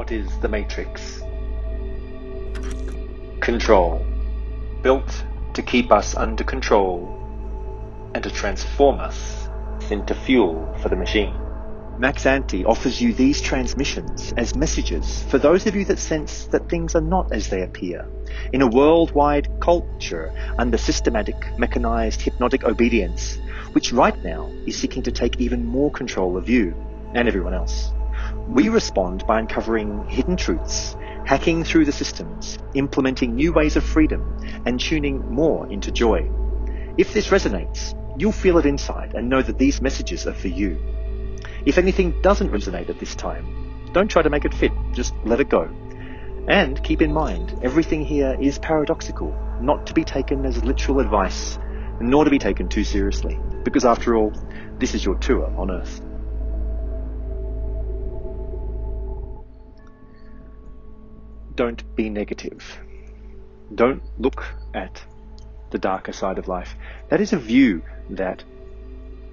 What is the Matrix? Control. Built to keep us under control and to transform us into fuel for the machine. MaxAnte offers you these transmissions as messages for those of you that sense that things are not as they appear. In a worldwide culture under systematic, mechanized, hypnotic obedience, which right now is seeking to take even more control of you and everyone else. We respond by uncovering hidden truths, hacking through the systems, implementing new ways of freedom, and tuning more into joy. If this resonates, you'll feel it inside and know that these messages are for you. If anything doesn't resonate at this time, don't try to make it fit, just let it go. And keep in mind, everything here is paradoxical, not to be taken as literal advice, nor to be taken too seriously, because after all, this is your tour on Earth. Don't be negative. Don't look at the darker side of life. That is a view that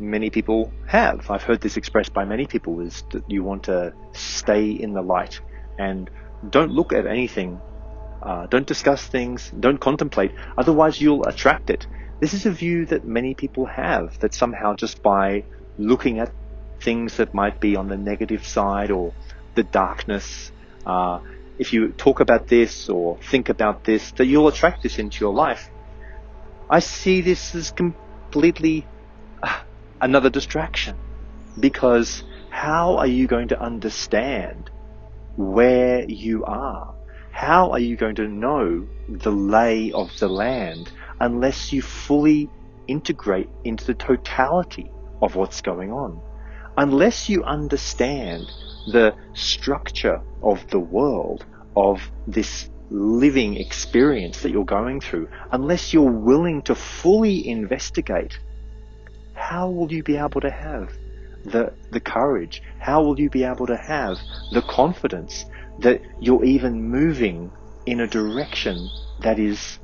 many people have. I've heard this expressed by many people, is that you want to stay in the light and don't look at anything, don't discuss things, don't contemplate, otherwise you'll attract it. This is a view that many people have, that somehow just by looking at things that might be on the negative side or the darkness, if you talk about this or think about this, that you'll attract this into your life. I see this as completely another distraction, because how are you going to understand where you are? How are you going to know the lay of the land unless you fully integrate into the totality of what's going on? Unless you understand the structure of the world, of this living experience that you're going through, unless you're willing to fully investigate, how will you be able to have the courage? How will you be able to have the confidence that you're even moving in a direction that is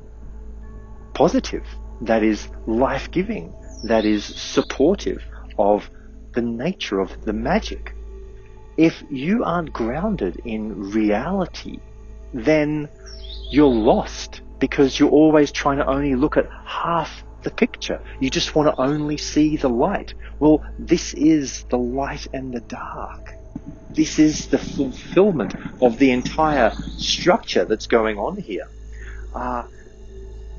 positive, that is life-giving, that is supportive of the nature of the magic? If you aren't grounded in reality, then you're lost, because you're always trying to only look at half the picture. You just want to only see the light. Well, this is the light and the dark. This is the fulfillment of the entire structure that's going on here.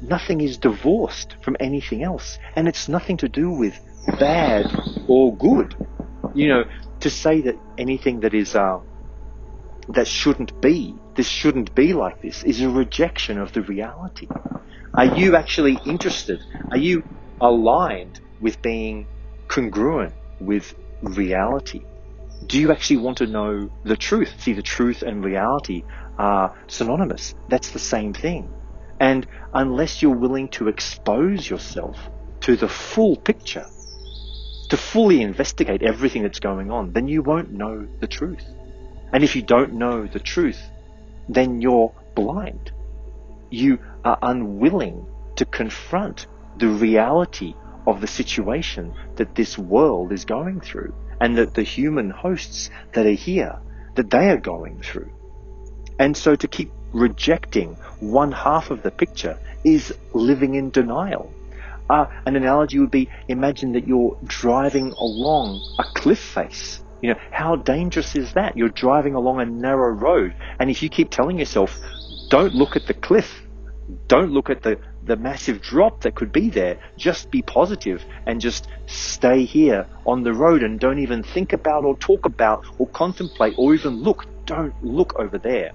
Nothing is divorced from anything else, and it's nothing to do with bad or good. You know, to say that anything that is that shouldn't be, this shouldn't be like this, is a rejection of the reality. Are you actually interested? Are you aligned with being congruent with reality? Do you actually want to know the truth? See, the truth and reality are synonymous. That's the same thing. And unless you're willing to expose yourself to the full picture, to fully investigate everything that's going on, then you won't know the truth. And if you don't know the truth, then you're blind. You are unwilling to confront the reality of the situation that this world is going through, and that the human hosts that are here, that they are going through. And so to keep rejecting one half of the picture is living in denial. An analogy would be, imagine that you're driving along a cliff face. You know, how dangerous is that? You're driving along a narrow road, and if you keep telling yourself, don't look at the cliff, don't look at the massive drop that could be there, just be positive and just stay here on the road and don't even think about or talk about or contemplate or even look, don't look over there.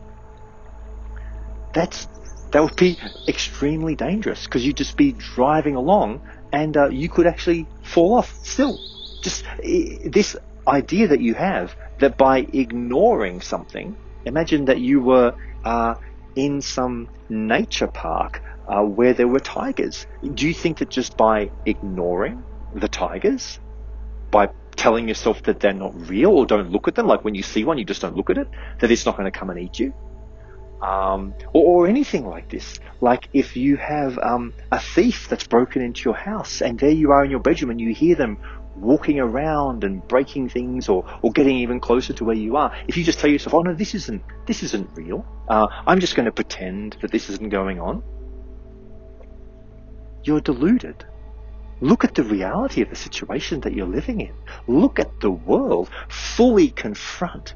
That would be extremely dangerous, because you'd just be driving along and you could actually fall off still. Just this idea that you have that by ignoring something, imagine that you were in some nature park where there were tigers. Do you think that just by ignoring the tigers, by telling yourself that they're not real or don't look at them, like when you see one you just don't look at it, that it's not going to come and eat you? Or anything like this. Like if you have a thief that's broken into your house and there you are in your bedroom and you hear them walking around and breaking things or getting even closer to where you are, if you just tell yourself, oh no, this isn't real, I'm just going to pretend that this isn't going on, you're deluded. Look at the reality of the situation that you're living in. Look at the world. Fully confront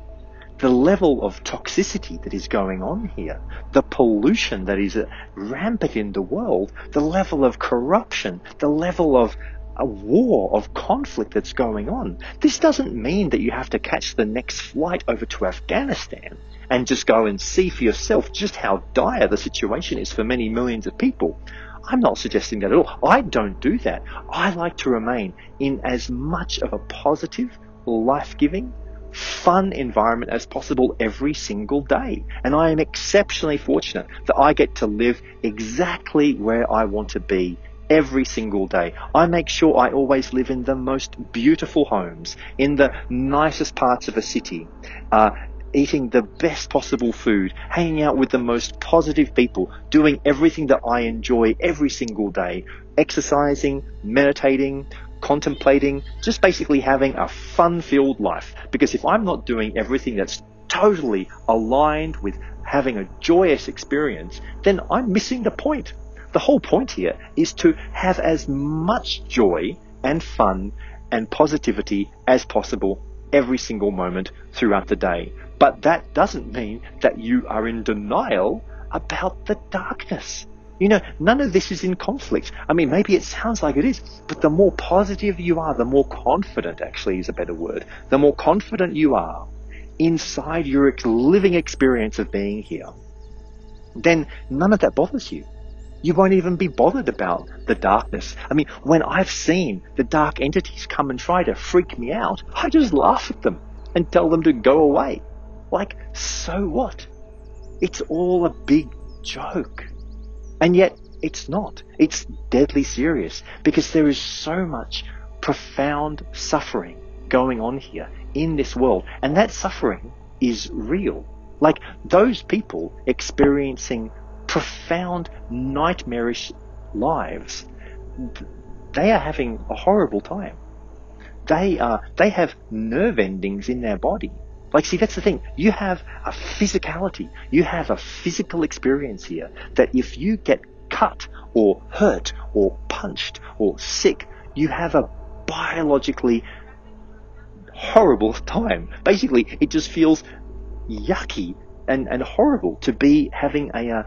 the level of toxicity that is going on here, the pollution that is rampant in the world, the level of corruption, the level of a war, of conflict that's going on. This doesn't mean that you have to catch the next flight over to Afghanistan and just go and see for yourself just how dire the situation is for many millions of people. I'm not suggesting that at all. I don't do that. I like to remain in as much of a positive, life-giving, fun environment as possible every single day. And I am exceptionally fortunate that I get to live exactly where I want to be every single day. I make sure I always live in the most beautiful homes, in the nicest parts of a city, eating the best possible food, hanging out with the most positive people, doing everything that I enjoy every single day, exercising, meditating, contemplating, just basically having a fun-filled life. Because if I'm not doing everything that's totally aligned with having a joyous experience, then I'm missing the point. The whole point here is to have as much joy and fun and positivity as possible every single moment throughout the day. But that doesn't mean that you are in denial about the darkness. You know, none of this is in conflict. I mean, maybe it sounds like it is, but the more positive you are, the more confident actually is a better word. The more confident you are inside your living experience of being here, then none of that bothers you. You won't even be bothered about the darkness. I mean, when I've seen the dark entities come and try to freak me out, I just laugh at them and tell them to go away. Like, so what? It's all a big joke. And yet, it's not. It's deadly serious because there is so much profound suffering going on here in this world. And that suffering is real. Like, those people experiencing profound, nightmarish lives, they are having a horrible time. They have nerve endings in their body. Like, see, that's the thing. You have a physicality. You have a physical experience here that if you get cut or hurt or punched or sick, you have a biologically horrible time. Basically, it just feels yucky and horrible to be having a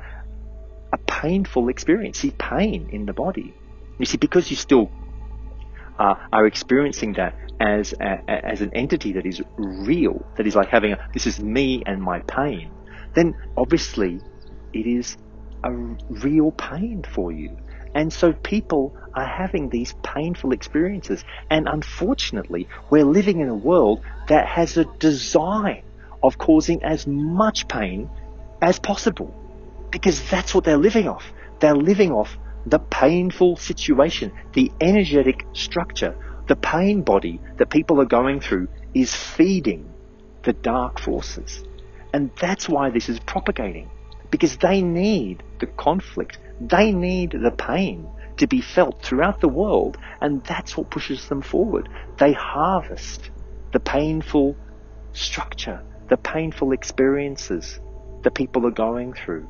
painful experience. See, pain in the body. You see, because you still are experiencing that as an entity that is real, that is like having this is me and my pain, then obviously it is a real pain for you. And so people are having these painful experiences. And unfortunately, we're living in a world that has a design of causing as much pain as possible, because that's what they're living off. They're living off the painful situation, the energetic structure, the pain body that people are going through is feeding the dark forces. And that's why this is propagating, because they need the conflict, they need the pain to be felt throughout the world, and that's what pushes them forward. They harvest the painful structure, the painful experiences that people are going through.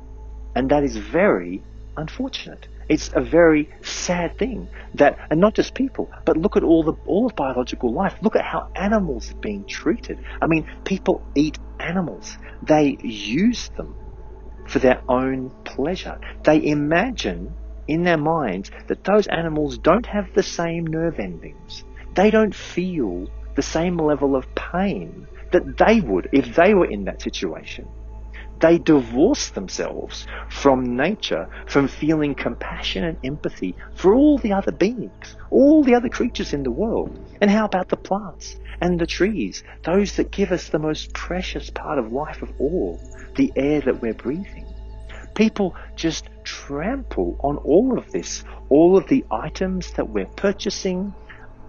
And that is very unfortunate. It's a very sad thing that, and not just people, but look at all of biological life. Look at how animals are being treated. I mean, people eat animals. They use them for their own pleasure. They imagine in their minds that those animals don't have the same nerve endings. They don't feel the same level of pain that they would if they were in that situation. They divorce themselves from nature, from feeling compassion and empathy for all the other beings, all the other creatures in the world. And how about the plants and the trees, those that give us the most precious part of life of all, the air that we're breathing? People just trample on all of this, all of the items that we're purchasing,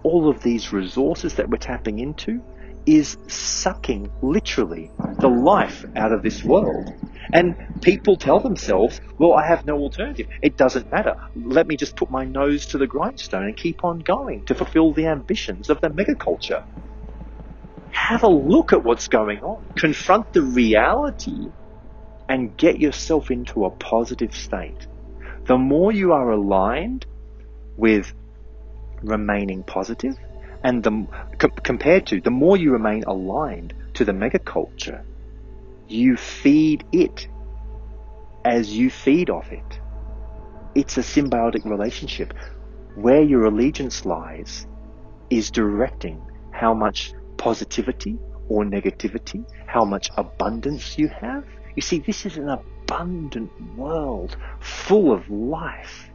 all of these resources that we're tapping into. is sucking, literally, the life out of this world. And people tell themselves, well, I have no alternative. It doesn't matter. Let me just put my nose to the grindstone and keep on going to fulfill the ambitions of the megaculture. Have a look at what's going on. Confront the reality and get yourself into a positive state. The more you are aligned with remaining positive, and compared to the more you remain aligned to the megaculture, you feed it as you feed off it. It's a symbiotic relationship. Where your allegiance lies is directing how much positivity or negativity, how much abundance you have. You see, this is an abundant world full of life.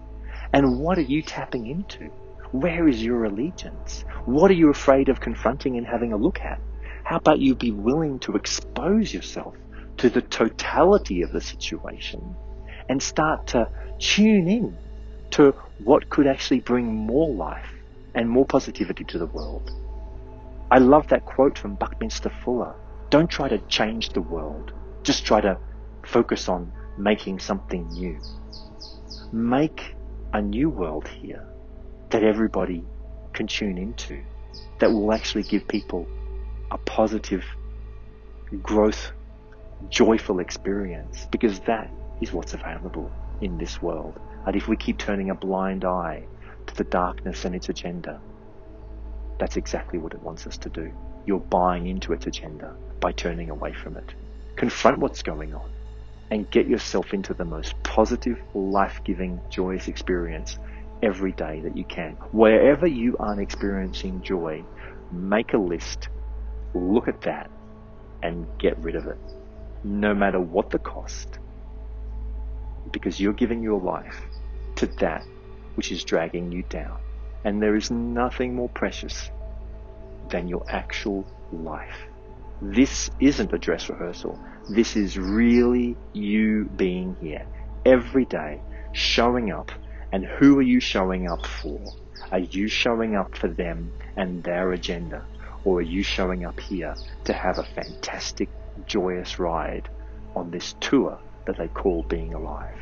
And what are you tapping into? Where is your allegiance? What are you afraid of confronting and having a look at? How about you be willing to expose yourself to the totality of the situation and start to tune in to what could actually bring more life and more positivity to the world? I love that quote from Buckminster Fuller. Don't try to change the world. Just try to focus on making something new. Make a new world here that everybody can tune into, that will actually give people a positive, growth, joyful experience, because that is what's available in this world. And if we keep turning a blind eye to the darkness and its agenda, that's exactly what it wants us to do. You're buying into its agenda by turning away from it. Confront what's going on and get yourself into the most positive, life-giving, joyous experience every day that you can. Wherever you aren't experiencing joy, make a list, look at that, and get rid of it, no matter what the cost, because you're giving your life to that which is dragging you down. And there is nothing more precious than your actual life. This isn't a dress rehearsal. This is really you being here every day, showing up. And who are you showing up for? Are you showing up for them and their agenda? Or are you showing up here to have a fantastic, joyous ride on this tour that they call being alive?